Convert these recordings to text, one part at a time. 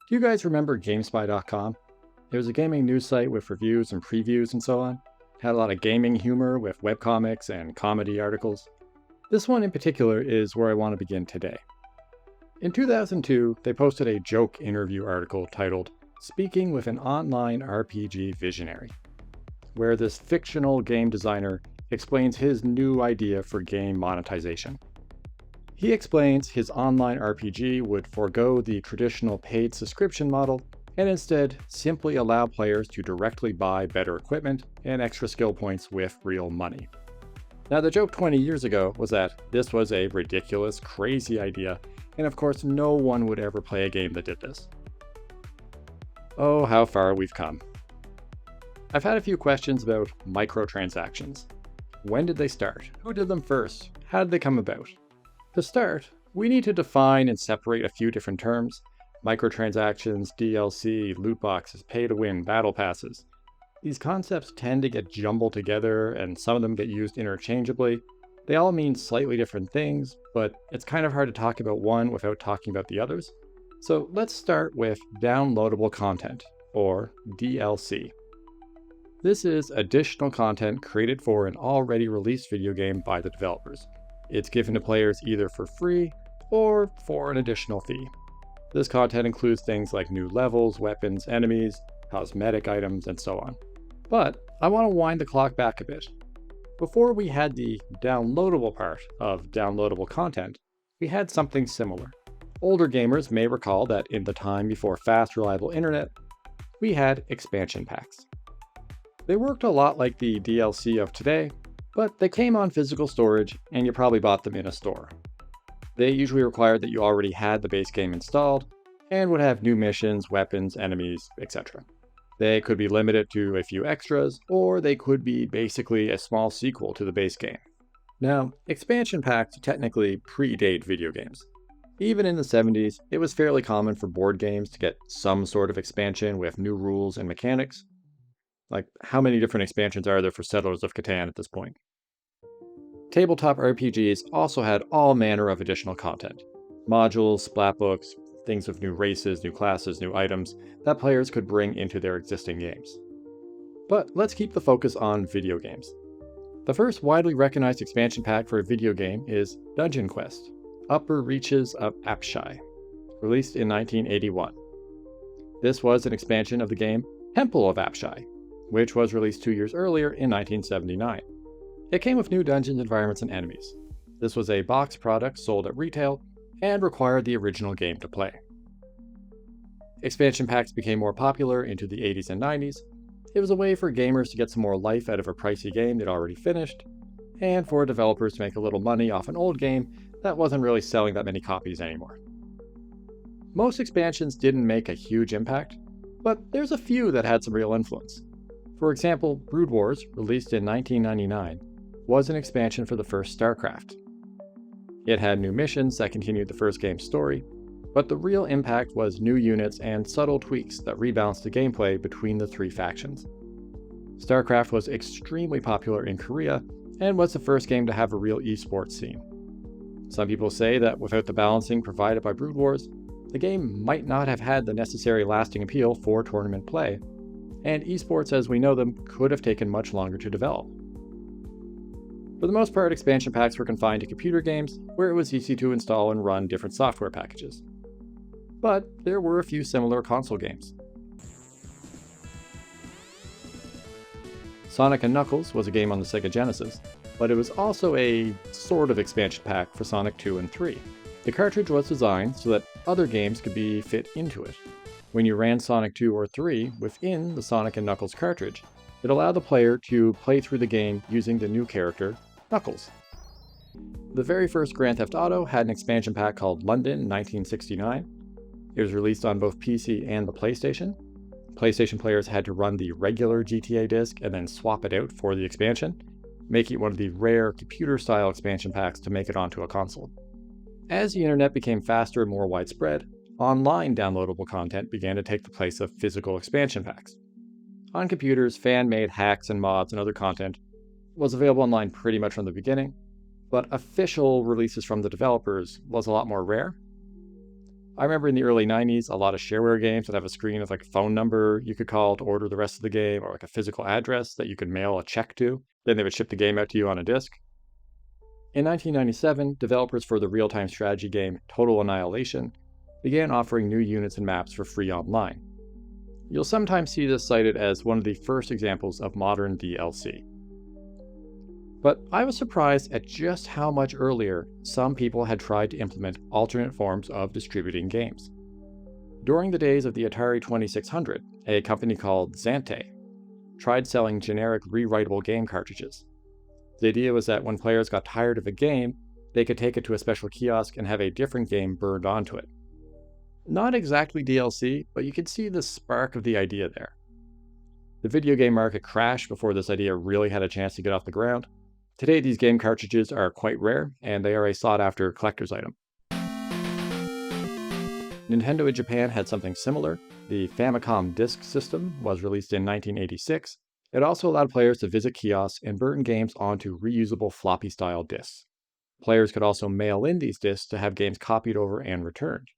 Do you guys remember GameSpy.com? It was a gaming news site with reviews and previews and so on. It had a lot of gaming humor with webcomics and comedy articles. This one in particular is where I want to begin today. In 2002, they posted a joke interview article titled "Speaking with an Online RPG Visionary," where this fictional game designer explains his new idea for game monetization. He explains his online RPG would forego the traditional paid subscription model and instead simply allow players to directly buy better equipment and extra skill points with real money. Now, the joke 20 years ago was that this was a ridiculous, crazy idea, and of course no one would ever play a game that did this. Oh, how far we've come. I've had a few questions about microtransactions. When did they start? Who did them first? How did they come about? To start, we need to define and separate a few different terms: microtransactions, DLC, lootboxes, pay-to-win, battle passes. These concepts tend to get jumbled together and some of them get used interchangeably. They all mean slightly different things, but it's kind of hard to talk about one without talking about the others. So let's start with downloadable content, or DLC. This is additional content created for an already released video game by the developers. It's given to players either for free or for an additional fee. This content includes things like new levels, weapons, enemies, cosmetic items, and so on. But I want to wind the clock back a bit. Before we had the downloadable part of downloadable content, we had something similar. Older gamers may recall that in the time before fast, reliable internet, we had expansion packs. They worked a lot like the DLC of today, but they came on physical storage and you probably bought them in a store. They usually required that you already had the base game installed and would have new missions, weapons, enemies, etc. They could be limited to a few extras, or they could be basically a small sequel to the base game. Now, expansion packs technically predate video games. Even in the 70s, it was fairly common for board games to get some sort of expansion with new rules and mechanics. Like, how many different expansions are there for Settlers of Catan at this point? Tabletop RPGs also had all manner of additional content. Modules, splat books, things with new races, new classes, new items that players could bring into their existing games. But let's keep the focus on video games. The first widely recognized expansion pack for a video game is Dungeon Quest: Upper Reaches of Apshai, released in 1981. This was an expansion of the game Temple of Apshai, which was released 2 years earlier in 1979. It came with new dungeons, environments, and enemies. This was a box product sold at retail and required the original game to play. Expansion packs became more popular into the 80s and 90s. It was a way for gamers to get some more life out of a pricey game they'd already finished, and for developers to make a little money off an old game that wasn't really selling that many copies anymore. Most expansions didn't make a huge impact, but there's a few that had some real influence. For example, Brood Wars, released in 1999, was an expansion for the first StarCraft. It had new missions that continued the first game's story, but the real impact was new units and subtle tweaks that rebalanced the gameplay between the three factions. StarCraft was extremely popular in Korea and was the first game to have a real esports scene. Some people say that without the balancing provided by Brood Wars, the game might not have had the necessary lasting appeal for tournament play, and esports as we know them could have taken much longer to develop. For the most part, expansion packs were confined to computer games, where it was easy to install and run different software packages. But there were a few similar console games. Sonic & Knuckles was a game on the Sega Genesis, but it was also a sort of expansion pack for Sonic 2 and 3. The cartridge was designed so that other games could be fit into it. When you ran Sonic 2 or 3 within the Sonic & Knuckles cartridge, it allowed the player to play through the game using the new character, Knuckles. The very first Grand Theft Auto had an expansion pack called London in 1969. It was released on both PC and the PlayStation. PlayStation players had to run the regular GTA disc and then swap it out for the expansion, making it one of the rare computer-style expansion packs to make it onto a console. As the internet became faster and more widespread, online downloadable content began to take the place of physical expansion packs. On computers, fan-made hacks and mods and other content was available online pretty much from the beginning, but official releases from the developers was a lot more rare. I remember in the early 90s, a lot of shareware games would have a screen with like a phone number you could call to order the rest of the game, or like a physical address that you could mail a check to. Then they would ship the game out to you on a disc. In 1997, developers for the real-time strategy game Total Annihilation began offering new units and maps for free online. You'll sometimes see this cited as one of the first examples of modern DLC. But I was surprised at just how much earlier some people had tried to implement alternate forms of distributing games. During the days of the Atari 2600, a company called Zante tried selling generic rewritable game cartridges. The idea was that when players got tired of a game, they could take it to a special kiosk and have a different game burned onto it. Not exactly DLC, but you could see the spark of the idea there. The video game market crashed before this idea really had a chance to get off the ground. Today, these game cartridges are quite rare, and they are a sought-after collector's item. Nintendo in Japan had something similar. The Famicom Disk System was released in 1986. It also allowed players to visit kiosks and burn games onto reusable floppy-style disks. Players could also mail in these disks to have games copied over and returned.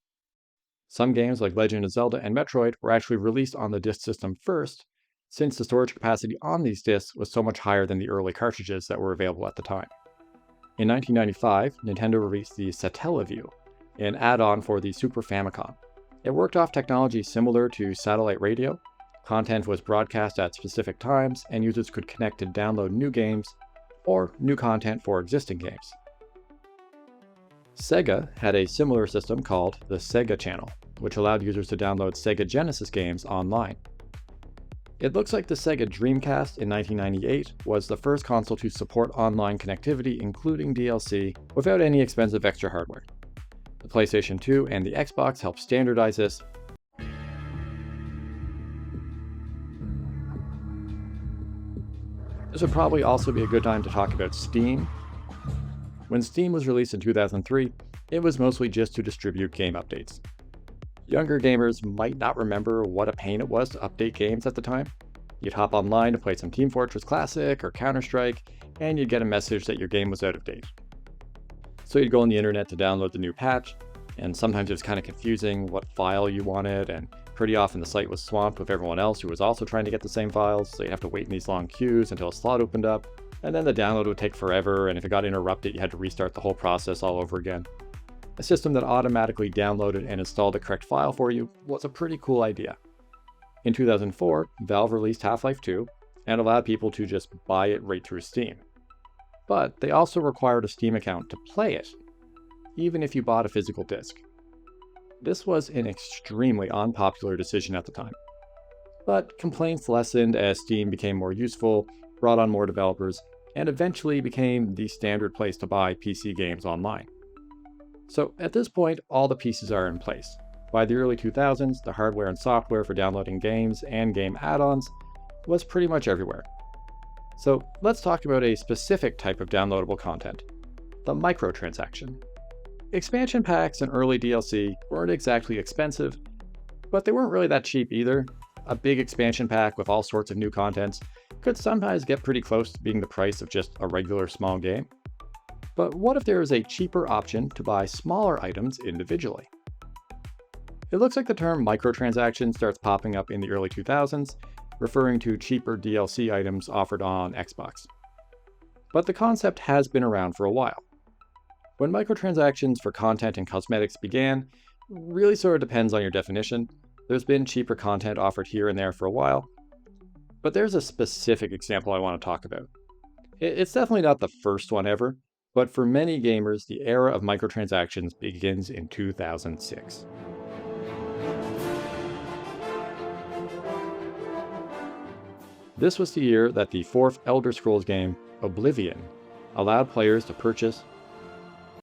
Some games like Legend of Zelda and Metroid were actually released on the disk system first, since the storage capacity on these disks was so much higher than the early cartridges that were available at the time. In 1995, Nintendo released the Satellaview, an add-on for the Super Famicom. It worked off technology similar to satellite radio. Content was broadcast at specific times, and users could connect to download new games or new content for existing games. Sega had a similar system called the Sega Channel, which allowed users to download Sega Genesis games online. It looks like the Sega Dreamcast in 1998 was the first console to support online connectivity, including DLC, without any expensive extra hardware. The PlayStation 2 and the Xbox helped standardize this. This would probably also be a good time to talk about Steam. When Steam was released in 2003, it was mostly just to distribute game updates. Younger gamers might not remember what a pain it was to update games at the time. You'd hop online to play some Team Fortress Classic or Counter-Strike, and you'd get a message that your game was out of date. So you'd go on the internet to download the new patch, and sometimes it was kind of confusing what file you wanted, and pretty often the site was swamped with everyone else who was also trying to get the same files, so you'd have to wait in these long queues until a slot opened up, and then the download would take forever, and if it got interrupted, you had to restart the whole process all over again. A system that automatically downloaded and installed the correct file for you was a pretty cool idea. In 2004, Valve released Half-Life 2 and allowed people to just buy it right through Steam. But they also required a Steam account to play it, even if you bought a physical disc. This was an extremely unpopular decision at the time. But complaints lessened as Steam became more useful, brought on more developers, and eventually became the standard place to buy PC games online. So at this point, all the pieces are in place. By the early 2000s, the hardware and software for downloading games and game add-ons was pretty much everywhere. So let's talk about a specific type of downloadable content, the microtransaction. Expansion packs and early DLC weren't exactly expensive, but they weren't really that cheap either. A big expansion pack with all sorts of new contents could sometimes get pretty close to being the price of just a regular small game. But what if there is a cheaper option to buy smaller items individually? It looks like the term microtransaction starts popping up in the early 2000s, referring to cheaper DLC items offered on Xbox. But the concept has been around for a while. When microtransactions for content and cosmetics began, really sort of depends on your definition. There's been cheaper content offered here and there for a while, but there's a specific example I want to talk about. It's definitely not the first one ever, but for many gamers, the era of microtransactions begins in 2006. This was the year that the fourth Elder Scrolls game, Oblivion, allowed players to purchase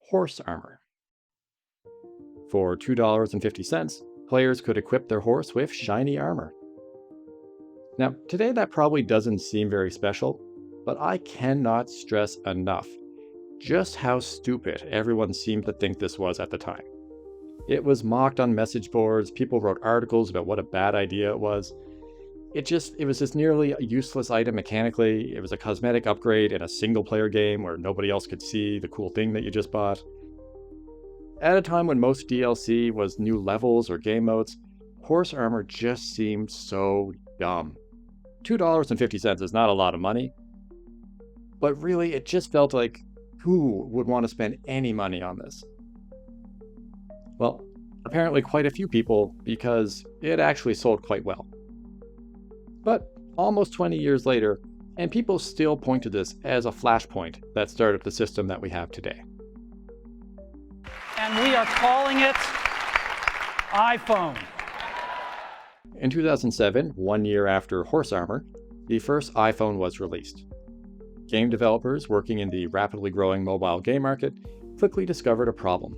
horse armor. For $2.50, players could equip their horse with shiny armor. Now, today that probably doesn't seem very special, but I cannot stress enough just how stupid everyone seemed to think this was at the time. It was mocked on message boards, people wrote articles about what a bad idea it was. It was just nearly a useless item mechanically. It was a cosmetic upgrade in a single-player game where nobody else could see the cool thing that you just bought. At a time when most DLC was new levels or game modes, horse armor just seemed so dumb. $2.50 is not a lot of money, but really it just felt like who would want to spend any money on this? Well, apparently quite a few people because it actually sold quite well. But almost 20 years later, and people still point to this as a flashpoint that started the system that we have today. And we are calling it iPhone. In 2007, 1 year after Horse Armor, the first iPhone was released. Game developers working in the rapidly growing mobile game market quickly discovered a problem.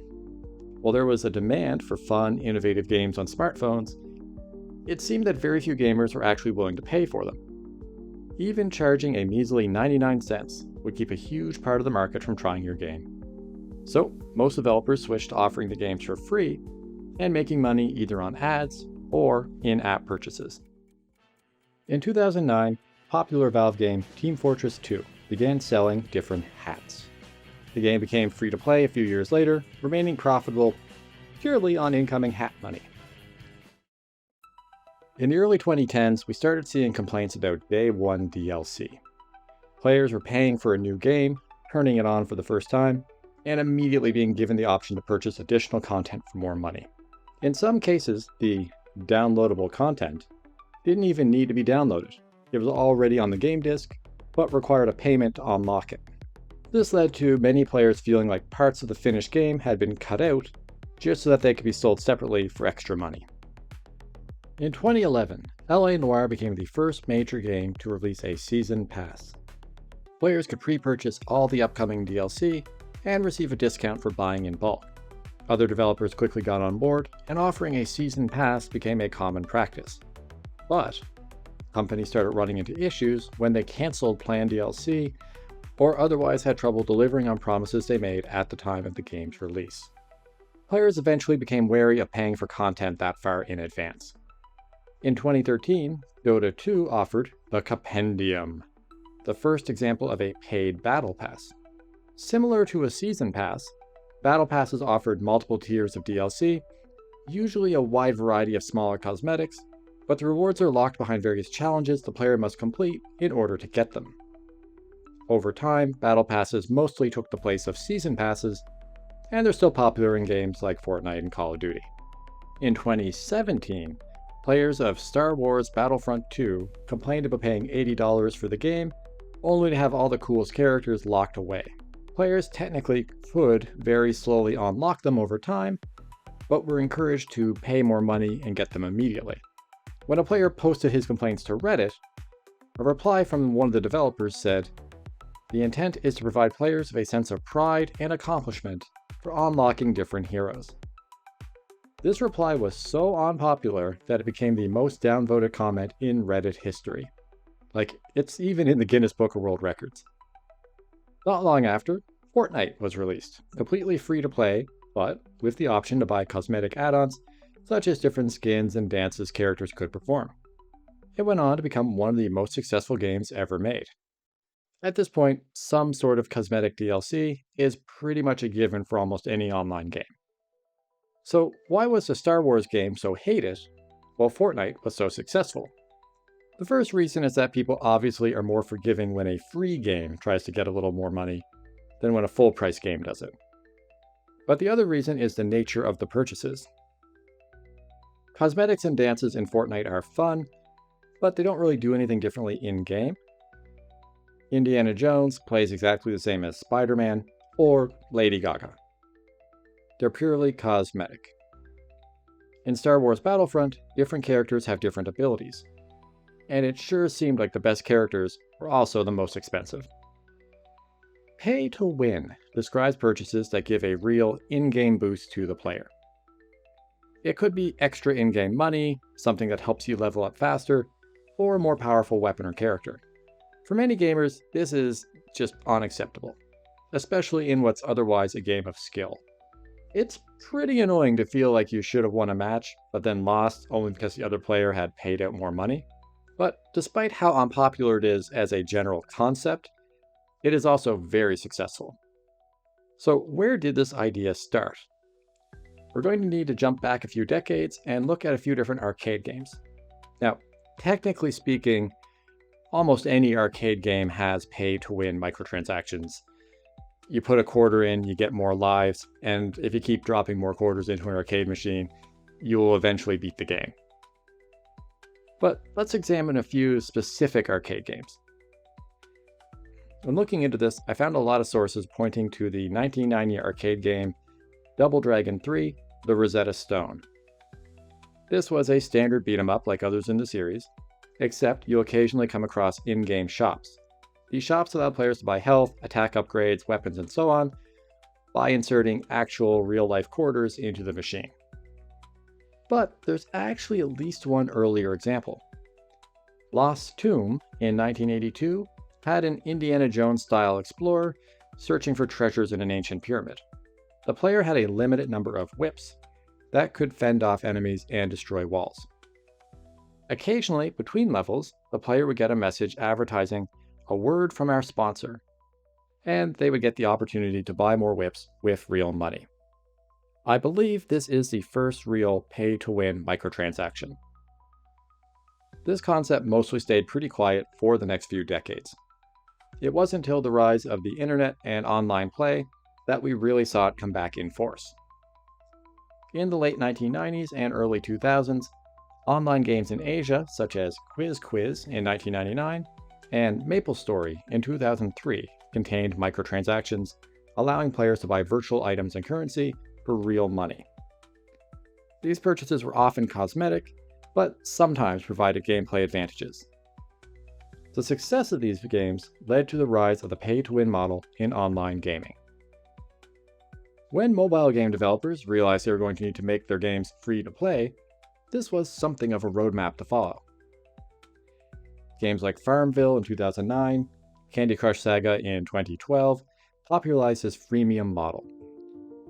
While there was a demand for fun, innovative games on smartphones, it seemed that very few gamers were actually willing to pay for them. Even charging a measly 99 cents would keep a huge part of the market from trying your game. So, most developers switched to offering the games for free and making money either on ads or in-app purchases. In 2009, popular Valve game Team Fortress 2 began selling different hats. The game became free to play a few years later, remaining profitable purely on incoming hat money. In the early 2010s, we started seeing complaints about Day 1 DLC. Players were paying for a new game, turning it on for the first time, and immediately being given the option to purchase additional content for more money. In some cases, the downloadable content didn't even need to be downloaded. It was already on the game disc, but required a payment to unlock it. This led to many players feeling like parts of the finished game had been cut out just so that they could be sold separately for extra money. In 2011, LA Noire became the first major game to release a season pass. Players could pre-purchase all the upcoming DLC and receive a discount for buying in bulk. Other developers quickly got on board, and offering a season pass became a common practice. But companies started running into issues when they canceled planned DLC or otherwise had trouble delivering on promises they made at the time of the game's release. Players eventually became wary of paying for content that far in advance. In 2013, Dota 2 offered the Compendium, the first example of a paid battle pass. Similar to a season pass, battle passes offered multiple tiers of DLC, usually a wide variety of smaller cosmetics, but the rewards are locked behind various challenges the player must complete in order to get them. Over time, battle passes mostly took the place of season passes, and they're still popular in games like Fortnite and Call of Duty. In 2017, players of Star Wars Battlefront 2 complained about paying $80 for the game, only to have all the coolest characters locked away. Players technically could very slowly unlock them over time, but were encouraged to pay more money and get them immediately. When a player posted his complaints to Reddit, a reply from one of the developers said, "The intent is to provide players with a sense of pride and accomplishment for unlocking different heroes." This reply was so unpopular that it became the most downvoted comment in Reddit history. It's even in the Guinness Book of World Records. Not long after, Fortnite was released, completely free to play, but with the option to buy cosmetic add-ons, such as different skins and dances characters could perform. It went on to become one of the most successful games ever made. At this point, some sort of cosmetic DLC is pretty much a given for almost any online game. So why was the Star Wars game so hated, while Fortnite was so successful? The first reason is that people obviously are more forgiving when a free game tries to get a little more money than when a full-price game does it. But the other reason is the nature of the purchases. Cosmetics and dances in Fortnite are fun, but they don't really do anything differently in-game. Indiana Jones plays exactly the same as Spider-Man or Lady Gaga. They're purely cosmetic. In Star Wars Battlefront, different characters have different abilities, and it sure seemed like the best characters were also the most expensive. Pay-to-Win describes purchases that give a real in-game boost to the player. It could be extra in-game money, something that helps you level up faster, or a more powerful weapon or character. For many gamers, this is just unacceptable, especially in what's otherwise a game of skill. It's pretty annoying to feel like you should have won a match, but then lost only because the other player had paid out more money. But despite how unpopular it is as a general concept, it is also very successful. So where did this idea start? we're going to need to jump back a few decades and look at a few different arcade games. Now, technically speaking, almost any arcade game has pay-to-win microtransactions. You put a quarter in, you get more lives, and if you keep dropping more quarters into an arcade machine, you will eventually beat the game. But let's examine a few specific arcade games. When looking into this, I found a lot of sources pointing to the 1990 arcade game Double Dragon 3: The Rosetta Stone. This was a standard beat-em-up like others in the series, except you'll occasionally come across in-game shops. These shops allow players to buy health, attack upgrades, weapons, and so on by inserting actual real-life quarters into the machine. But there's actually at least one earlier example. Lost Tomb in 1982 had an Indiana Jones-style explorer searching for treasures in an ancient pyramid. The player had a limited number of whips that could fend off enemies and destroy walls. Occasionally, between levels, the player would get a message advertising a word from our sponsor, and they would get the opportunity to buy more whips with real money. I believe this is the first real pay-to-win microtransaction. This concept mostly stayed pretty quiet for the next few decades. It wasn't until the rise of the internet and online play that we really saw it come back in force. In the late 1990s and early 2000s, online games in Asia, such as Quiz Quiz in 1999 and MapleStory in 2003, contained microtransactions, allowing players to buy virtual items and currency for real money. These purchases were often cosmetic, but sometimes provided gameplay advantages. The success of these games led to the rise of the pay-to-win model in online gaming. When mobile game developers realized they were going to need to make their games free to play, this was something of a roadmap to follow. Games like Farmville in 2009, Candy Crush Saga in 2012 popularized this freemium model.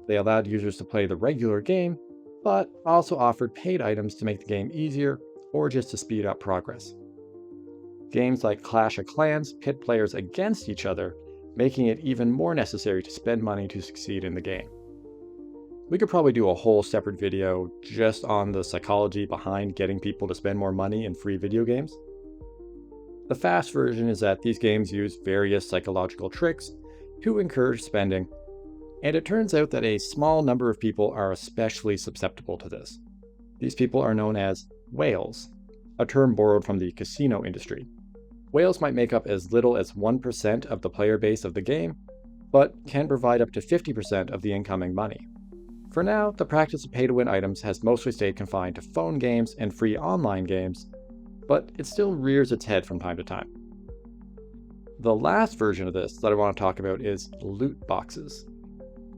They allowed users to play the regular game, but also offered paid items to make the game easier or just to speed up progress. Games like Clash of Clans pit players against each other, making it even more necessary to spend money to succeed in the game. We could probably do a whole separate video just on the psychology behind getting people to spend more money in free video games. The fast version is that these games use various psychological tricks to encourage spending, and it turns out that a small number of people are especially susceptible to this. These people are known as whales, a term borrowed from the casino industry. Whales might make up as little as 1% of the player base of the game, but can provide up to 50% of the incoming money. For now, the practice of pay-to-win items has mostly stayed confined to phone games and free online games, but it still rears its head from time to time. The last version of this that I want to talk about is loot boxes.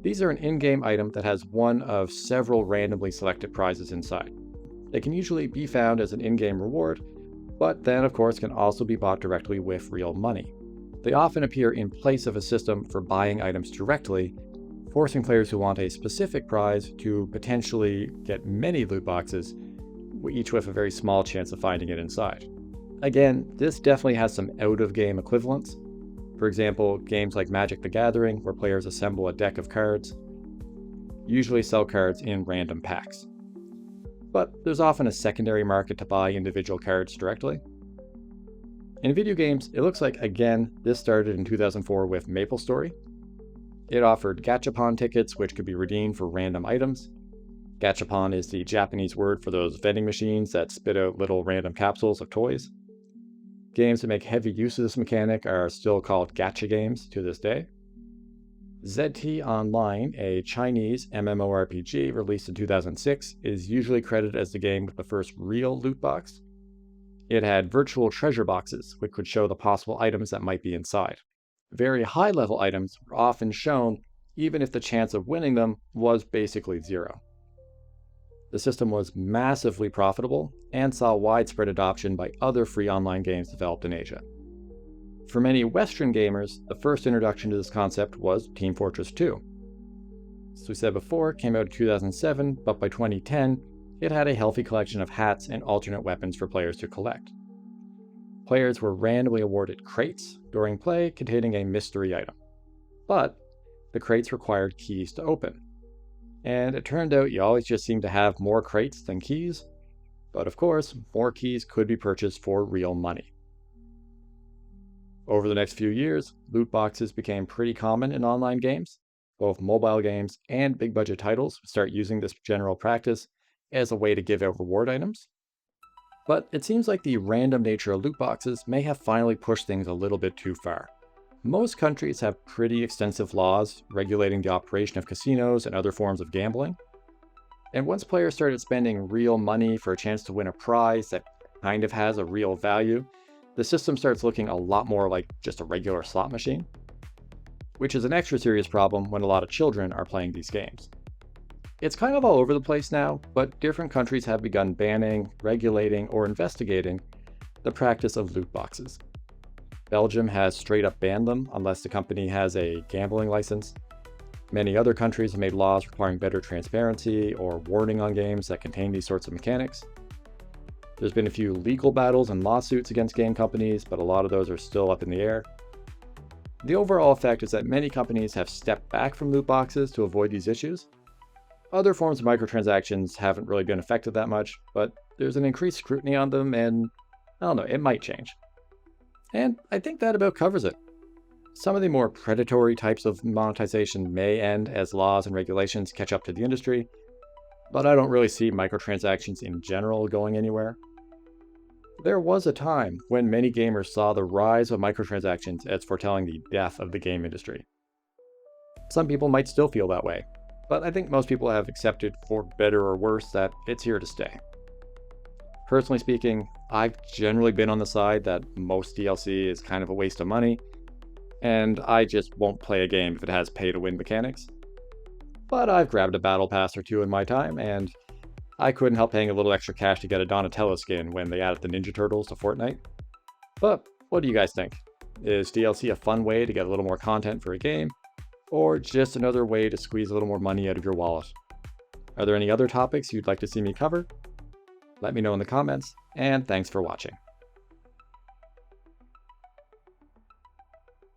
These are an in-game item that has one of several randomly selected prizes inside. They can usually be found as an in-game reward, but then of course can also be bought directly with real money. They often appear in place of a system for buying items directly, forcing players who want a specific prize to potentially get many loot boxes, each with a very small chance of finding it inside. Again, this definitely has some out-of-game equivalents. For example, games like Magic the Gathering, where players assemble a deck of cards, usually sell cards in random packs. But there's often a secondary market to buy individual cards directly. In video games, it looks like, again, this started in 2004 with MapleStory. It offered gachapon tickets, which could be redeemed for random items. Gachapon is the Japanese word for those vending machines that spit out little random capsules of toys. Games that make heavy use of this mechanic are still called gacha games to this day. ZT Online, a Chinese MMORPG released in 2006, is usually credited as the game with the first real loot box. It had virtual treasure boxes, which would show the possible items that might be inside. Very high-level items were often shown, even if the chance of winning them was basically zero. The system was massively profitable and saw widespread adoption by other free online games developed in Asia. For many Western gamers, the first introduction to this concept was Team Fortress 2. As we said before, it came out in 2007, but by 2010, it had a healthy collection of hats and alternate weapons for players to collect. Players were randomly awarded crates during play containing a mystery item, but the crates required keys to open. and it turned out you always just seem to have more crates than keys, but of course, more keys could be purchased for real money. Over the next few years, loot boxes became pretty common in online games. Both mobile games and big budget titles start using this general practice as a way to give out reward items. But it seems like the random nature of loot boxes may have finally pushed things a little bit too far. Most countries have pretty extensive laws regulating the operation of casinos and other forms of gambling. And once players started spending real money for a chance to win a prize that kind of has a real value, the system starts looking a lot more like just a regular slot machine, which is an extra serious problem when a lot of children are playing these games. It's kind of all over the place now, but different countries have begun banning, regulating, or investigating the practice of loot boxes. Belgium has straight up banned them unless the company has a gambling license. Many other countries have made laws requiring better transparency or warning on games that contain these sorts of mechanics. There's been a few legal battles and lawsuits against game companies, but a lot of those are still up in the air. The overall effect is that many companies have stepped back from loot boxes to avoid these issues. Other forms of microtransactions haven't really been affected that much, but there's an increased scrutiny on them, and I don't know, it might change. And I think that about covers it. Some of the more predatory types of monetization may end as laws and regulations catch up to the industry, but I don't really see microtransactions in general going anywhere. There was a time when many gamers saw the rise of microtransactions as foretelling the death of the game industry. Some people might still feel that way, but I think most people have accepted, for better or worse, that it's here to stay. Personally speaking, I've generally been on the side that most DLC is kind of a waste of money, and I just won't play a game if it has pay-to-win mechanics. But I've grabbed a battle pass or two in my time, and I couldn't help paying a little extra cash to get a Donatello skin when they added the Ninja Turtles to Fortnite. But what do you guys think? Is DLC a fun way to get a little more content for a game, or just another way to squeeze a little more money out of your wallet? Are there any other topics you'd like to see me cover? Let me know in the comments, and thanks for watching.